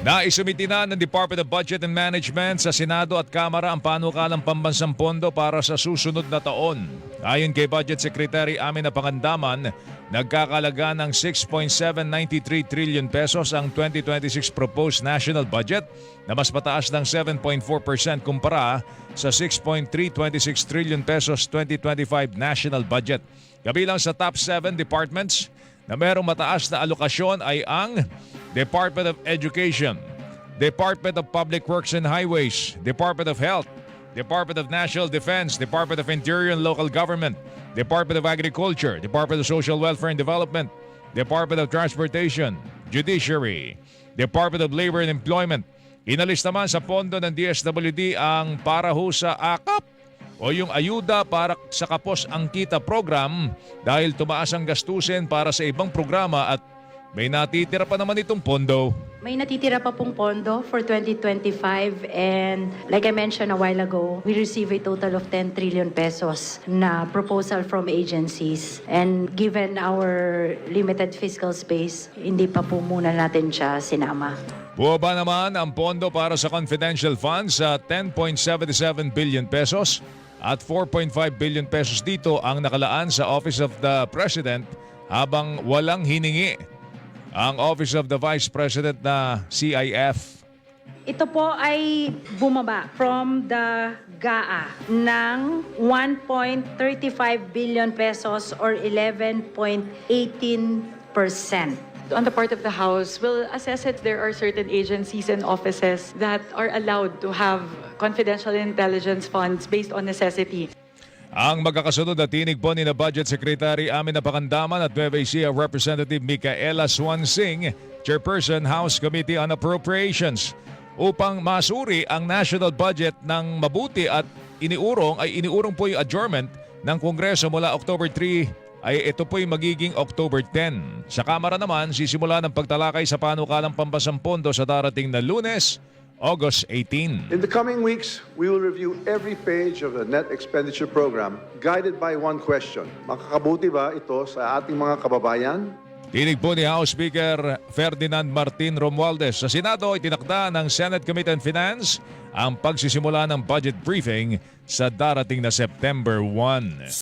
Naisumiti na ng Department of Budget and Management sa Senado at Kamara ang panukalang pambansang pondo para sa susunod na taon. Ayon kay Budget Secretary Amina Pangandaman, nagkakalaga ng 6.793 trillion pesos ang 2026 proposed national budget na mas mataas ng 7.4% kumpara sa 6.326 trillion pesos 2025 national budget. Kabilang sa top 7 departments na merong mataas na alokasyon ay ang Department of Education, Department of Public Works and Highways, Department of Health, Department of National Defense, Department of Interior and Local Government, Department of Agriculture, Department of Social Welfare and Development, Department of Transportation, Judiciary, Department of Labor and Employment. Inalis naman sa pondo ng DSWD ang para ho sa AKAP o yung ayuda para sa kapos ang kita program dahil tumaas ang gastusin para sa ibang programa at may natitira pa naman itong pondo. May natitira pa pong pondo for 2025 and like I mentioned a while ago, we receive a total of 10 trillion pesos na proposal from agencies. And given our limited fiscal space, hindi pa po muna natin siya sinama. Buwaba naman ang pondo para sa confidential funds sa 10.77 billion pesos at 4.5 billion pesos dito ang nakalaan sa Office of the President habang walang hiningi ang Office of the Vice President na CIF. Ito po ay bumaba from the GAA ng 1.35 billion pesos or 11.18%. On the part of the House, we'll assess it. There are certain agencies and offices that are allowed to have confidential intelligence funds based on necessity. Ang magkakasunod na tinig po ni na Budget Secretary Amina Pangandaman at Nueva Ecija Representative Micaela Swansing, Chairperson House Committee on Appropriations, upang masuri ang national budget ng mabuti at iniurong po yung adjournment ng Kongreso mula October 3 ay ito po'y magiging October 10. Sa Kamara naman, sisimula ng pagtalakay sa panukalang pambansang pondo sa darating na Lunes, August 18. In the coming weeks, we will review every page of the net expenditure program guided by one question. Makakabuti ba ito sa ating mga kababayan? Tinig po ni House Speaker Ferdinand Martin Romualdez. Sa Senado, itinakda ng Senate Committee on Finance ang pagsisimula ng budget briefing sa darating na September 1.